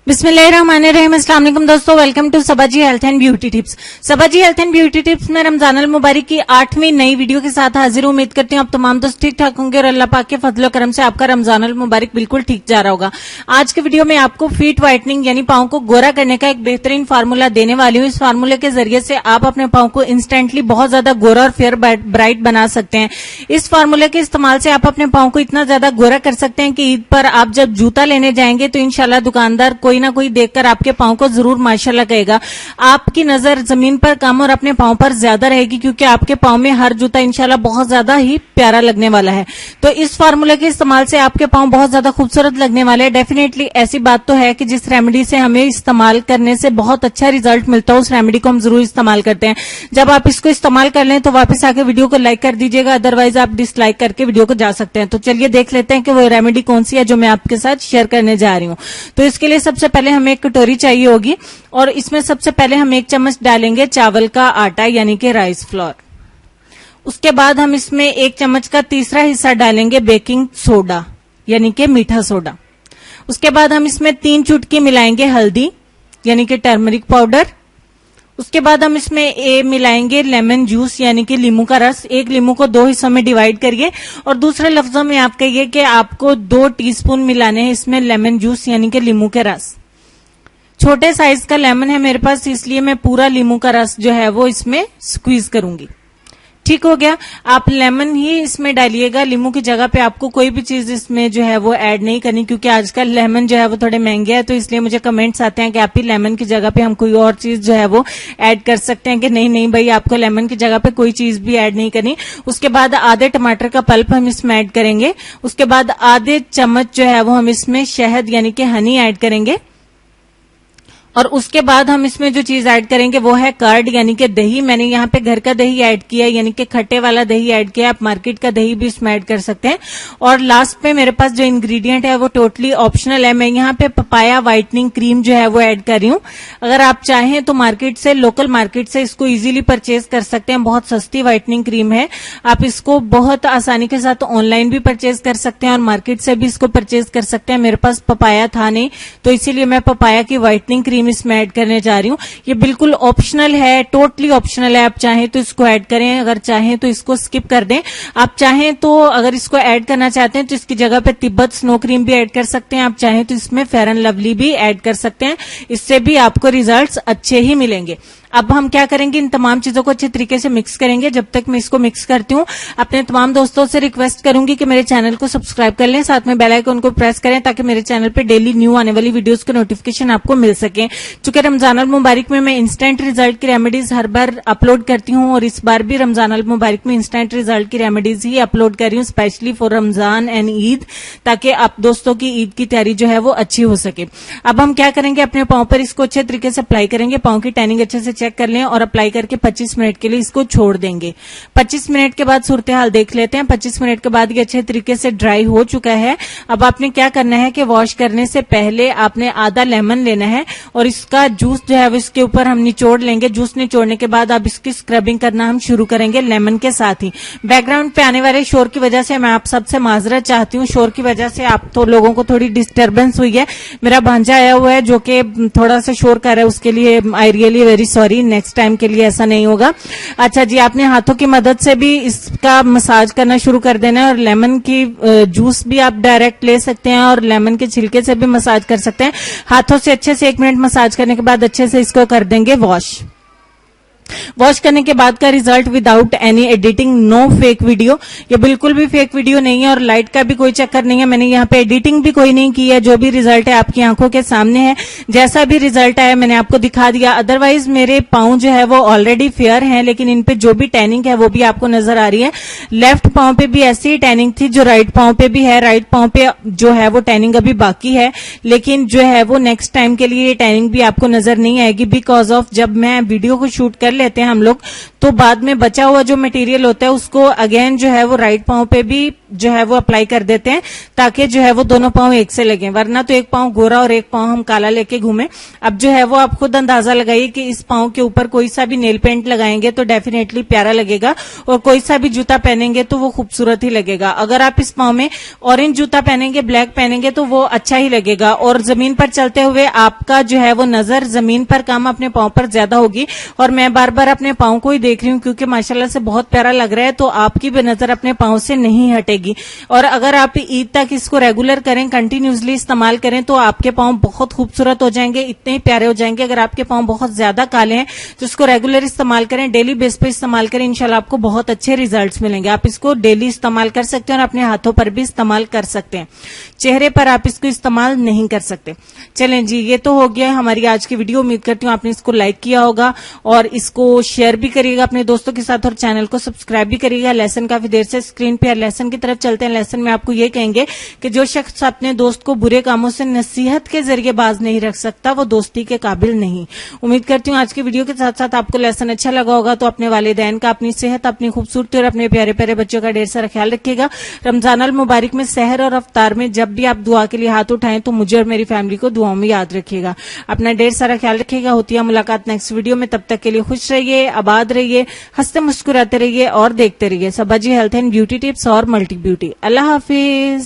बिस्मिल्लाहिर्रहमानिर्रहीम। अस्सलाम वालेकुम दोस्तों, welcome to Sabaji health and beauty tips. Sabaji health and beauty tips में रमजान अल मुबारक की 8वीं नई वीडियो के साथ हाजिर हूं। उम्मीद करती हूं आप तमाम दोस्त ठीक ठाक होंगे और अल्लाह पाक के फजल करम से आपका रमजान अल मुबारक बिल्कुल ठीक जा रहा होगा। आज के वीडियो में आपको फीट व्हाइटनिंग यानी पांव को गोरा करने का एक बेहतरीन फार्मूला देने वाली हूं। इस फार्मूले के जरिए से आप अपने पांव को इंस्टेंटली बहुत ज्यादा गोरा और फेयर ब्राइट बना सकते हैं। इस फार्मूले के इस्तेमाल से आप अपने पांव को इतना ज्यादा गोरा कर सकते हैं कि ईद पर आप जब जूता लेने जाएंगे तो इंशाल्लाह दुकानदार कोई ना कोई देखकर आपके पांव को जरूर माशाल्लाह कहेगा। आपकी नजर जमीन पर कम और अपने पांव पर ज्यादा रहेगी, क्योंकि आपके पांव में हर जूता इंशाल्लाह बहुत ज्यादा ही प्यारा लगने वाला है। तो इस फार्मूले के इस्तेमाल से आपके पांव बहुत ज्यादा खूबसूरत लगने वाले हैं। डेफिनेटली ऐसी बात तो है कि जिस रेमेडी से हमें इस्तेमाल करने से बहुत अच्छा रिजल्ट मिलता है, उस रेमेडी को हम जरूर इस्तेमाल करते हैं। जब आप इसको इस्तेमाल कर लें तो वापस आके वीडियो को लाइक कर दीजिएगा, अदरवाइज आप डिसलाइक करके वीडियो को जा सकते हैं। तो चलिए देख लेते हैं कि वो रेमेडी कौन सी है जो मैं आपके साथ शेयर करने जा रही हूं। तो इसके लिए सबसे पहले हमें एक कटोरी चाहिए होगी और इसमें सबसे पहले हम 1 चम्मच डालेंगे चावल का आटा यानी कि राइस फ्लोर। उसके बाद हम इसमें 1 चम्मच का तीसरा हिस्सा डालेंगे बेकिंग सोडा यानी कि मीठा सोडा। उसके बाद हम इसमें 3 चुटकी मिलाएंगे हल्दी यानी कि टर्मरिक पाउडर। उसके बाद हम इसमें मिलाएंगे लेमन जूस यानी कि लीमू का रस। एक लीमू को 2 हिस्सों में डिवाइड करिए और दूसरे लफ्जों में आप कहिए कि आपको 2 टीस्पून मिलाने हैं इसमें लेमन जूस यानी कि लीमू के रस। छोटे साइज का लेमन है मेरे पास, इसलिए मैं पूरा लीमू का रस जो है वो इसमें स्क्वीज करूंगी। ठीक हो गया। आप लेमन ही इसमें डालिएगा, लीमू की जगह पे आपको कोई भी चीज इसमें जो है वो ऐड नहीं करनी, क्योंकि आजकल लेमन जो है वो थोड़े महंगे हैं। तो इसलिए मुझे कमेंट्स आते हैं कि आप ही लेमन की जगह पे हम कोई और चीज जो है वो ऐड कर सकते हैं, कि नहीं नहीं भाई आपको लेमन की जगह पे कोई चीज भी ऐड नहीं करनी। उसके बाद आधे टमाटर का पल्प हम इसमें ऐड करेंगे। उसके बाद आधे चम्मच जो है वो हम इसमें शहद यानी कि हनी ऐड करेंगे। और उसके बाद हम इसमें जो चीज ऐड करेंगे वो है कर्ड यानी कि दही। मैंने यहाँ पे घर का दही ऐड किया यानी कि खट्टे वाला दही ऐड किया। आप मार्केट का दही भी इसमें ऐड कर सकते हैं। और लास्ट पे मेरे पास जो इंग्रेडिएंट है वो टोटली ऑप्शनल है। मैं यहाँ पे पपाया व्हाइटनिंग क्रीम जो है वो ऐड कर रही हूँ। अगर आप चाहें तो मार्केट से, लोकल मार्केट से इसको इजीली परचेज कर सकते हैं। बहुत सस्ती व्हाइटनिंग क्रीम है। आप इसको बहुत आसानी के साथ ऑनलाइन भी परचेज कर सकते हैं और मार्केट से भी इसको परचेज कर सकते हैं। मेरे पास पपाया था नहीं, तो इसीलिए मैं पपाया की व्हाइटनिंग क्रीम इसमें ऐड करने जा रही हूँ। ये बिल्कुल ऑप्शनल है, टोटली ऑप्शनल है। आप चाहें तो इसको ऐड करें, अगर चाहें तो इसको स्किप कर दें। आप चाहें तो अगर इसको ऐड करना चाहते हैं तो इसकी जगह पे तिब्बत स्नो क्रीम भी ऐड कर सकते हैं। आप चाहें तो इसमें फेयर एंड लवली भी ऐड कर सकते हैं। इससे भी आपको रिजल्ट्स अच्छे ही मिलेंगे। अब हम क्या करेंगे, इन तमाम चीजों को अच्छे तरीके से मिक्स करेंगे। जब तक मैं इसको मिक्स करती हूँ, अपने तमाम दोस्तों से रिक्वेस्ट करूंगी कि मेरे चैनल को सब्सक्राइब कर लें, साथ में बेल आइकन को प्रेस करें ताकि मेरे चैनल पे डेली न्यू आने वाली वीडियोस के नोटिफिकेशन आपको मिल सके। चूंकि रमजान अल मुबारक में मैं इंस्टेंट रिजल्ट की रेमेडीज हर बार अपलोड करती हूँ और इस बार भी रमजान अल मुबारक में इंस्टेंट रिजल्ट की रेमेडीज ही अपलोड कर रही हूँ, specially for Ramzan and Eid, ताकि आप दोस्तों की ईद की तैयारी जो है वो अच्छी हो सके। अब हम क्या करेंगे, अपने पांव पर इसको अच्छे तरीके से अप्लाई करेंगे। पांव की टैनिंग अच्छे से चेक कर लें और अप्लाई करके 25 मिनट के लिए इसको छोड़ देंगे। 25 मिनट के बाद सूरत हाल देख लेते हैं। 25 मिनट के बाद ये अच्छे तरीके से ड्राई हो चुका है। अब आपने क्या करना है कि वॉश करने से पहले आपने आधा लेमन लेना है और इसका जूस जो है वो इसके ऊपर हम निचोड़ लेंगे। जूस निचोड़ने के बाद अब इसकी स्क्रबिंग करना हम शुरू करेंगे लेमन के साथ ही। बैकग्राउंड पे आने वाले शोर की वजह से मैं आप सबसे माजरत चाहती हूँ। शोर की वजह से आप तो लोगों को थोड़ी डिस्टर्बेंस हुई है। मेरा भांजा आया हुआ है जो कि थोड़ा सा शोर कर रहा है, उसके लिए I really very sorry. Next time के लिए ऐसा नहीं होगा। अच्छा जी, आपने हाथों की मदद से भी इसका मसाज करना शुरू कर देना है और लेमन की जूस भी आप डायरेक्ट ले सकते हैं और लेमन के छिलके से भी मसाज कर सकते हैं। हाथों से अच्छे से 1 मिनट मसाज करने के बाद अच्छे से इसको कर देंगे वॉश। वॉश करने के बाद का result without any editing, no fake video. ये बिल्कुल भी फेक वीडियो नहीं है और लाइट का भी कोई चक्कर नहीं है। मैंने यहाँ पे एडिटिंग भी कोई नहीं की है। जो भी रिजल्ट है आपकी आंखों के सामने है। जैसा भी रिजल्ट आया मैंने आपको दिखा दिया। अदरवाइज मेरे पांव जो है वो ऑलरेडी फेयर हैं, लेकिन इन पे जो भी टैनिंग है वो भी आपको नजर आ रही है। लेफ्ट पांव पे भी ऐसी ही टैनिंग थी जो राइट पांव पे भी है। राइट पांव पे जो है वो टैनिंग अभी बाकी है, लेकिन जो है वो नेक्स्ट टाइम के लिए ये टैनिंग भी आपको नजर नहीं आएगी, बिकॉज ऑफ जब मैं वीडियो को शूट कर लेते हैं हम लोग, तो बाद में बचा हुआ जो मटेरियल होता है उसको अगेन जो है वो राइट पांव पे भी जो है वो अप्लाई कर देते हैं, ताकि जो है वो दोनों पांव एक से लगे, वरना तो एक पांव गोरा और एक पांव हम काला लेके घूमे। अब जो है वो आप खुद अंदाजा लगाइए कि इस पांव के ऊपर कोई सा भी नेल पेंट लगाएंगे तो डेफिनेटली प्यारा लगेगा, और कोई सा भी जूता पहनेंगे तो वो खूबसूरत ही लगेगा। अगर आप इस पांव में ऑरेंज जूता पहनेंगे, ब्लैक पहनेंगे तो वो अच्छा ही लगेगा, और जमीन पर चलते हुए आपका जो है वो नजर जमीन पर कम अपने पांव पर ज्यादा होगी। और मैं बार बार अपने पांव को ही देख रही हूँ क्योंकि माशाल्लाह से बहुत प्यारा लग रहा है, तो आपकी भी नजर अपने पांव से नहीं हटेगी। और अगर आप ईद तक इसको रेगुलर करें, कंटिन्यूसली इस्तेमाल करें, तो आपके पांव बहुत खूबसूरत हो जाएंगे, इतने ही प्यारे हो जाएंगे। अगर आपके पांव बहुत ज्यादा काले हैं तो इसको रेगुलर इस्तेमाल करें, डेली बेस पे इस्तेमाल करें, इंशाल्लाह आपको बहुत अच्छे रिजल्ट्स मिलेंगे। आप इसको डेली इस्तेमाल कर सकते हैं और अपने हाथों पर भी इस्तेमाल कर सकते हैं, चेहरे पर आप इसको इस्तेमाल नहीं कर सकते। चलें जी, ये तो हो गया हमारी आज की वीडियो। उम्मीद करती हूँ आपने इसको लाइक किया होगा और इसको शेयर भी करिएगा अपने दोस्तों के साथ, और चैनल को सब्सक्राइब भी करिएगा। लेसन काफी देर से स्क्रीन पे लेसन की तरफ चलते हैं। लेसन में आपको ये कहेंगे कि जो शख्स अपने दोस्त को बुरे कामों से नसीहत के जरिए बाज नहीं रख सकता वो दोस्ती के काबिल नहीं। उम्मीद करती हूँ आज की वीडियो के साथ साथ आपको लेसन अच्छा लगा होगा। तो अपने वालिदैन का, अपनी सेहत, अपनी खूबसूरती और अपने प्यारे प्यारे बच्चों का ढेर सारा ख्याल रखिएगा। रमजान अल मुबारक में सहर और अफ्तार में जब भी आप दुआ के लिए हाथ उठाएं तो मुझे और मेरी फैमिली को दुआओं में याद रखिएगा। अपना ढेर सारा ख्याल रखिएगा। होती है मुलाकात नेक्स्ट वीडियो में, तब तक के लिए खुश रहिए, आबाद रहिए, हंसते मुस्कुराते रहिए और देखते रहिए सबाजी हेल्थ एंड ब्यूटी टिप्स और मल्टी ब्यूटी। अल्लाह हाफिज।